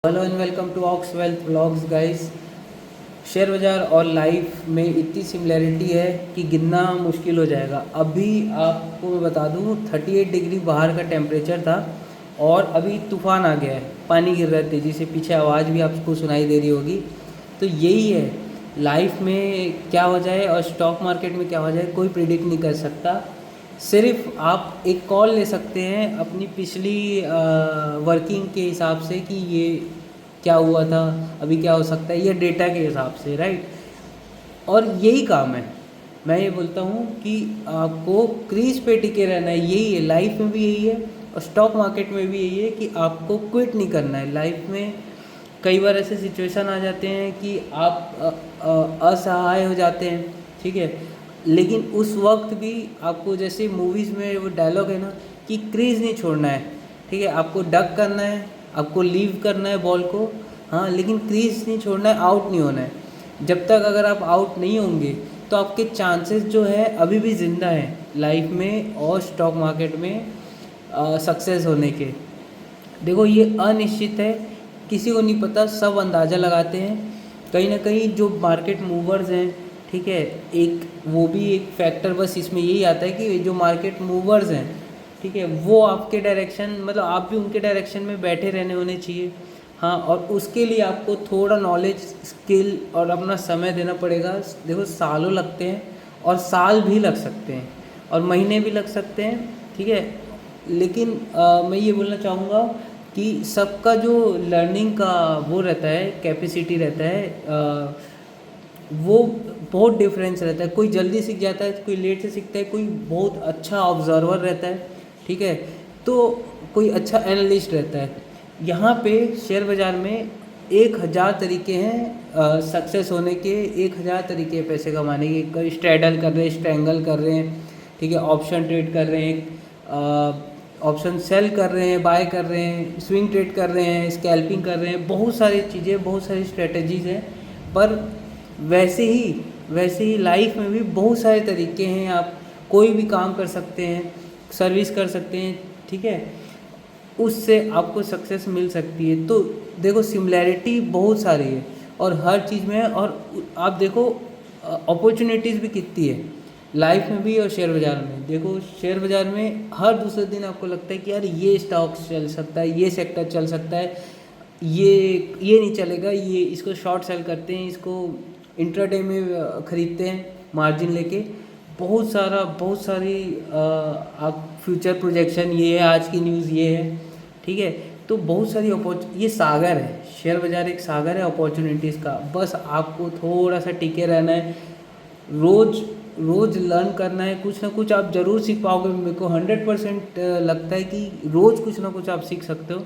Hello and welcome to ox wealth vlogs guys. Share बाज़ार और life में इतनी सिमिलैरिटी है कि गिनना मुश्किल हो जाएगा। अभी आपको मैं बता दूं 38 डिग्री बाहर का टेम्परेचर था और अभी तूफ़ान आ गया है, पानी गिर रहा है तेज़ी से, पीछे आवाज़ भी आपको सुनाई दे रही होगी। तो यही है, लाइफ में क्या हो जाए और स्टॉक मार्केट में क्या हो जाए कोई प्रिडिक्ट नहीं कर सकता। सिर्फ आप एक कॉल ले सकते हैं अपनी पिछली वर्किंग के हिसाब से कि ये क्या हुआ था, अभी क्या हो सकता है, ये डेटा के हिसाब से, राइट। और यही काम है, मैं ये बोलता हूँ कि आपको क्रीज पे टिके रहना है। यही है लाइफ में भी, यही है और स्टॉक मार्केट में भी यही है कि आपको क्विट नहीं करना है। लाइफ में कई बार ऐसे सिचुएशन आ जाते हैं कि आप असहाय हो जाते हैं, ठीक है। लेकिन उस वक्त भी आपको, जैसे मूवीज़ में वो डायलॉग है ना कि क्रीज नहीं छोड़ना है, ठीक है। आपको डक करना है, आपको लीव करना है बॉल को, हाँ, लेकिन क्रीज नहीं छोड़ना है, आउट नहीं होना है। जब तक अगर आप आउट नहीं होंगे तो आपके चांसेस जो है अभी भी ज़िंदा हैं लाइफ में और स्टॉक मार्केट में सक्सेस होने के। देखो ये अनिश्चित है, किसी को नहीं पता, सब अंदाज़ा लगाते हैं। कहीं ना कहीं जो मार्केट मूवर्स हैं, ठीक है, एक वो भी एक फैक्टर बस इसमें यही आता है कि जो मार्केट मूवर्स हैं, ठीक है, वो आपके डायरेक्शन, मतलब आप भी उनके डायरेक्शन में बैठे रहने होने चाहिए। हाँ, और उसके लिए आपको थोड़ा नॉलेज, स्किल और अपना समय देना पड़ेगा। देखो सालों लगते हैं और साल भी लग सकते हैं और महीने भी लग सकते हैं, ठीक है। लेकिन मैं ये बोलना चाहूँगा कि सबका जो लर्निंग का वो रहता है, कैपेसिटी रहता है, वो बहुत डिफरेंस रहता है। कोई जल्दी सीख जाता है, कोई लेट से सीखता है, कोई बहुत अच्छा ऑब्जर्वर रहता है, ठीक है, तो कोई अच्छा एनालिस्ट रहता है। यहाँ पे शेयर बाज़ार में 1000 तरीके हैं सक्सेस होने के, 1000 तरीके हैं पैसे कमाने के। कोई स्ट्रैडल कर रहे हैं, स्ट्रैंगल कर रहे हैं, ठीक है, ऑप्शन ट्रेड कर रहे हैं, ऑप्शन सेल कर रहे हैं, बाय कर रहे हैं, स्विंग ट्रेड कर रहे हैं, स्कैल्पिंग कर रहे हैं, बहुत सारी चीज़ें, बहुत सारी स्ट्रेटजीज़ हैं। पर वैसे ही लाइफ में भी बहुत सारे तरीके हैं। आप कोई भी काम कर सकते हैं, सर्विस कर सकते हैं, ठीक है, उससे आपको सक्सेस मिल सकती है। तो देखो सिमिलैरिटी बहुत सारी है और हर चीज़ में है। और आप देखो अपॉर्चुनिटीज़ भी कितनी है लाइफ में भी और शेयर बाज़ार में। देखो शेयर बाज़ार में हर दूसरे दिन आपको लगता है कि यार ये स्टॉक्स चल सकता है, ये सेक्टर चल सकता है, ये नहीं चलेगा, ये इसको शॉर्ट सेल करते हैं, इसको इंट्राडे में ख़रीदते हैं मार्जिन लेके। बहुत सारी आप फ्यूचर प्रोजेक्शन, ये है आज की न्यूज़, ये है, ठीक है। तो बहुत सारी ये सागर है, शेयर बाज़ार एक सागर है अपॉर्चुनिटीज़ का। बस आपको थोड़ा सा टिके रहना है, रोज़ रोज़ लर्न करना है, कुछ ना कुछ आप ज़रूर सीख पाओगे। मेरे को 100% लगता है कि रोज़ कुछ ना कुछ आप सीख सकते हो।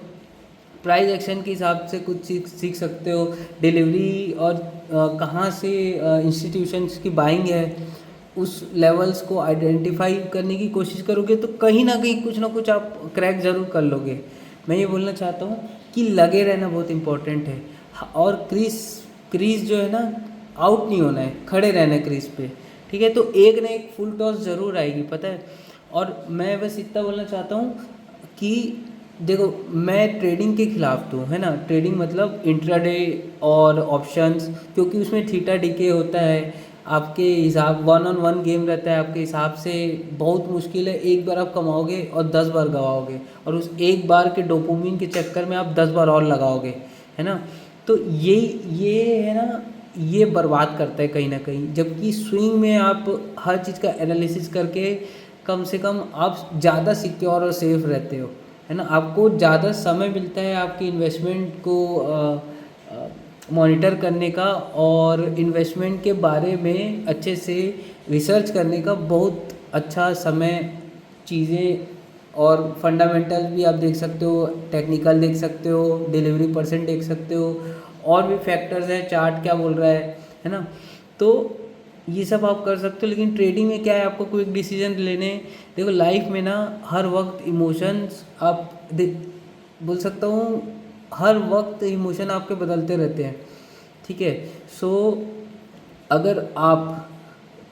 प्राइस एक्शन के हिसाब से कुछ सीख सकते हो, डिलीवरी और कहाँ से इंस्टीट्यूशंस की बाइंग है, उस लेवल्स को आइडेंटिफाई करने की कोशिश करोगे तो कहीं ना कहीं कुछ ना कुछ आप क्रैक ज़रूर कर लोगे। मैं ये बोलना चाहता हूँ कि लगे रहना बहुत इम्पोर्टेंट है। और क्रीज जो है ना, आउट नहीं होना है, खड़े रहना है क्रीज पे, ठीक है। तो एक ना एक फुल टॉस ज़रूर आएगी, पता है। और मैं बस इतना बोलना चाहता हूँ कि देखो मैं ट्रेडिंग के खिलाफ हूँ, है ना। ट्रेडिंग मतलब इंट्राडे और ऑप्शंस, क्योंकि उसमें थीटा डीके होता है, आपके हिसाब 1-on-1 गेम रहता है, आपके हिसाब से बहुत मुश्किल है। एक बार आप कमाओगे और 10 बार गवाओगे, और उस एक बार के डोपामिन के चक्कर में आप 10 बार और लगाओगे, है ना। तो ये है ना, ये बर्बाद करता है कहीं ना कहीं। जबकि स्विंग में आप हर चीज़ का एनालिसिस करके कम से कम आप ज़्यादा सिक्योर और सेफ रहते हो, है ना। आपको ज़्यादा समय मिलता है आपकी इन्वेस्टमेंट को मॉनिटर करने का और इन्वेस्टमेंट के बारे में अच्छे से रिसर्च करने का बहुत अच्छा समय। चीज़ें और फंडामेंटल भी आप देख सकते हो, टेक्निकल देख सकते हो, डिलीवरी परसेंट देख सकते हो, और भी फैक्टर्स हैं, चार्ट क्या बोल रहा है ना। तो ये सब आप कर सकते हो। लेकिन ट्रेडिंग में क्या है, आपको क्विक डिसीजन लेने। देखो लाइफ में ना हर वक्त इमोशंस बोल सकता हूँ, हर वक्त इमोशन आपके बदलते रहते हैं, ठीक है। सो अगर आप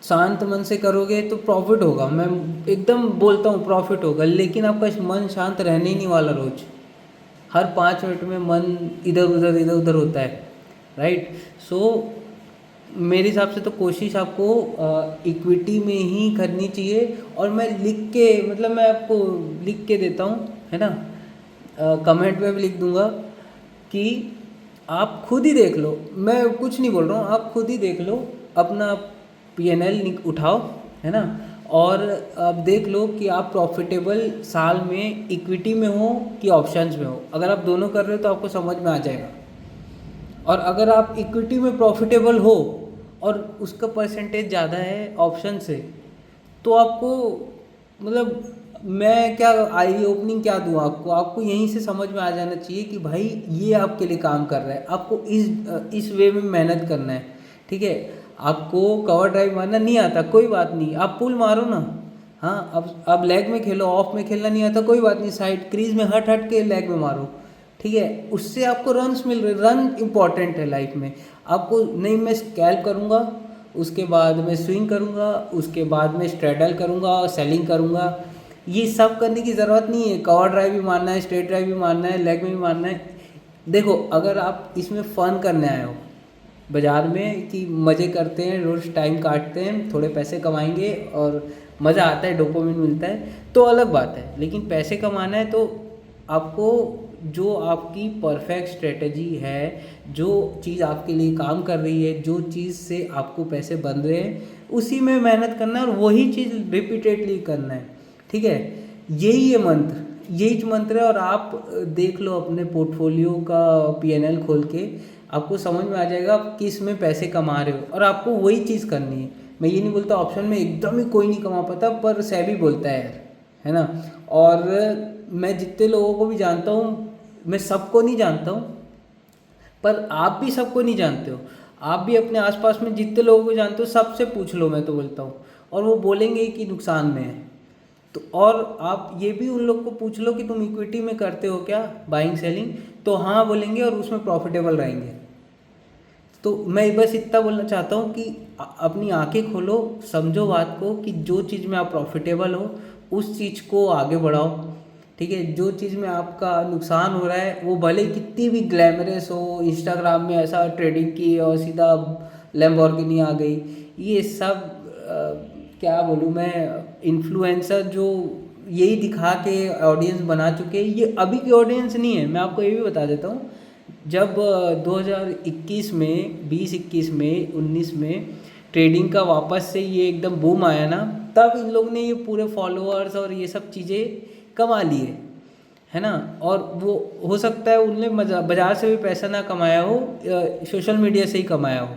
शांत मन से करोगे तो प्रॉफिट होगा, मैं एकदम बोलता हूँ प्रॉफिट होगा। लेकिन आपका मन शांत रहने ही नहीं वाला रोज, हर 5 मिनट में मन इधर उधर होता है, राइट। सो मेरे हिसाब से तो कोशिश आपको इक्विटी में ही करनी चाहिए। और मैं लिख के, मतलब मैं आपको लिख के देता हूँ, है ना, कमेंट में भी लिख दूँगा कि आप खुद ही देख लो, मैं कुछ नहीं बोल रहा हूँ, आप खुद ही देख लो, अपना PNL उठाओ, है ना, और आप देख लो कि आप प्रॉफिटेबल साल में इक्विटी में हो कि ऑप्शंस में हो। अगर आप दोनों कर रहे हो तो आपको समझ में आ जाएगा। और अगर आप इक्विटी में प्रॉफिटेबल हो और उसका परसेंटेज ज़्यादा है ऑप्शन से, तो आपको, मतलब मैं क्या आई ओपनिंग क्या दूँ आपको यहीं से समझ में आ जाना चाहिए कि भाई ये आपके लिए काम कर रहा है। आपको इस वे में मेहनत करना है, ठीक है। आपको कवर ड्राइव मारना नहीं आता, कोई बात नहीं, आप पुल मारो ना। हाँ, अब लेग में खेलो, ऑफ में खेलना नहीं आता, कोई बात नहीं, साइड क्रीज में हट के लेग में मारो, ठीक है। उससे आपको रन्स मिल रहे, रन इम्पॉर्टेंट है लाइफ में। आपको नहीं, मैं स्कैल्प करूँगा, उसके बाद मैं स्विंग करूँगा, उसके बाद मैं स्ट्रेडल करूँगा, सेलिंग करूँगा, ये सब करने की ज़रूरत नहीं है। कवर ड्राइव भी मारना है, स्ट्रेट ड्राइव भी मारना है, लेग में भी मारना है। देखो, अगर आप इसमें फ़न करने आए हो बाज़ार में कि मज़े करते हैं, रोज़ टाइम काटते हैं, थोड़े पैसे कमाएंगे और मज़ा आता है, डोपामिन मिलता है, तो अलग बात है। लेकिन पैसे कमाना है तो आपको जो आपकी परफेक्ट स्ट्रेटजी है, जो चीज़ आपके लिए काम कर रही है, जो चीज़ से आपको पैसे बन रहे हैं, उसी में मेहनत करना है और वही चीज़ रिपीटेडली करना है, ठीक है। यही है मंत्र, यही मंत्र है। और आप देख लो अपने पोर्टफोलियो का PNL खोल के, आपको समझ में आ जाएगा आप किस में पैसे कमा रहे हो, और आपको वही चीज़ करनी है। मैं ये नहीं बोलता ऑप्शन में एकदम ही कोई नहीं कमा पाता, पर सेबी बोलता है यार, है ना। और मैं जितने लोगों को भी जानता हूँ, मैं सबको नहीं जानता हूँ, पर आप भी सबको नहीं जानते हो। आप भी अपने आसपास में जितने लोगों को जानते हो सबसे पूछ लो, मैं तो बोलता हूँ, और वो बोलेंगे कि नुकसान में है। तो और आप ये भी उन लोग को पूछ लो कि तुम इक्विटी में करते हो क्या, बाइंग सेलिंग, तो हाँ बोलेंगे और उसमें प्रॉफिटेबल रहेंगे। तो मैं बस इतना बोलना चाहता हूँ कि अपनी आंखें खोलो, समझो बात को कि जो चीज़ में आप प्रॉफिटेबल हो उस चीज़ को आगे बढ़ाओ, ठीक है। जो चीज़ में आपका नुकसान हो रहा है वो भले कितनी भी ग्लैमरस हो, इंस्टाग्राम में ऐसा ट्रेडिंग की और सीधा लैम्बोर्गिनी आ गई, ये सब क्या बोलूँ मैं, इन्फ्लुएंसर जो यही दिखा के ऑडियंस बना चुके हैं, ये अभी की ऑडियंस नहीं है। मैं आपको ये भी बता देता हूँ, जब 2021 में, 2021 में, 19 में ट्रेडिंग का वापस से ये एकदम बूम आया ना, तब इन लोग ने ये पूरे फॉलोअर्स और ये सब चीज़ें कमा लिए, है ना। और वो हो सकता है उनने बाज़ार से भी पैसा ना कमाया हो, सोशल मीडिया से ही कमाया हो,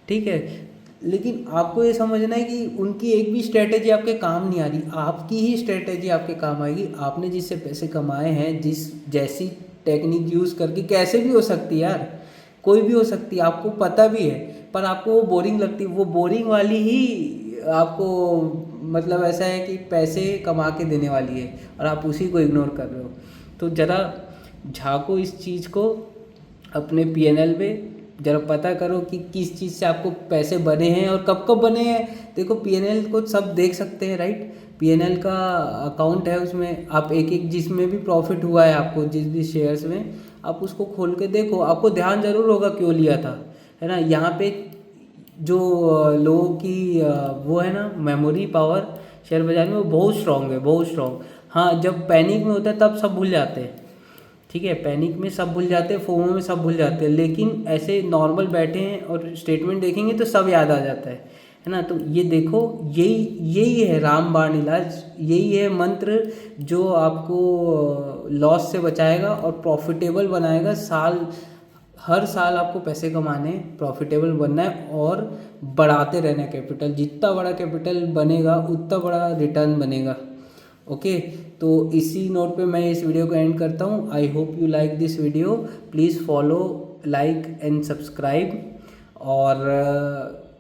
ठीक है। लेकिन आपको ये समझना है कि उनकी एक भी स्ट्रेटेजी आपके काम नहीं आ रही, आपकी ही स्ट्रेटेजी आपके काम आएगी। आपने जिससे पैसे कमाए हैं, जिस जैसी टेक्निक यूज़ करके, कैसे भी हो सकती है यार, कोई भी हो सकती है, आपको पता भी है, पर आपको वो बोरिंग लगती है, वो बोरिंग वाली ही आपको, मतलब ऐसा है कि पैसे कमा के देने वाली है और आप उसी को इग्नोर कर रहे हो। तो ज़रा झांको इस चीज़ को अपने PNL पे, ज़रा पता करो कि किस चीज़ से आपको पैसे बने हैं और कब कब बने हैं। देखो PNL को सब देख सकते हैं, राइट। PNL का अकाउंट है, उसमें आप एक एक जिसमें भी प्रॉफिट हुआ है आपको, जिस भी शेयर्स में, आप उसको खोल के देखो, आपको ध्यान ज़रूर होगा क्यों लिया था, है ना। यहाँ पे जो लोगों की वो है ना, मेमोरी पावर शेयर बाज़ार में, वो बहुत स्ट्रांग है, बहुत स्ट्रांग। हाँ, जब पैनिक में होता है तब सब भूल जाते हैं, ठीक है, पैनिक में सब भूल जाते हैं, फोमो में सब भूल जाते हैं, लेकिन ऐसे नॉर्मल बैठे हैं और स्टेटमेंट देखेंगे तो सब याद आ जाता है ना। तो ये देखो, यही है रामबाण इलाज, यही है मंत्र जो आपको लॉस से बचाएगा और प्रॉफिटेबल बनाएगा। हर साल आपको पैसे कमाने, प्रॉफिटेबल बनना है और बढ़ाते रहना है कैपिटल। जितना बड़ा कैपिटल बनेगा उतना बड़ा रिटर्न बनेगा। ओके, तो इसी नोट पे मैं इस वीडियो को एंड करता हूँ। I hope you like this video, please follow, like and subscribe. और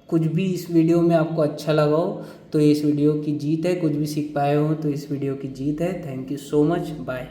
कुछ भी इस वीडियो में आपको अच्छा लगा हो तो इस वीडियो की जीत है, कुछ भी सीख पाए हो तो इस वीडियो की जीत है। Thank you so much, bye.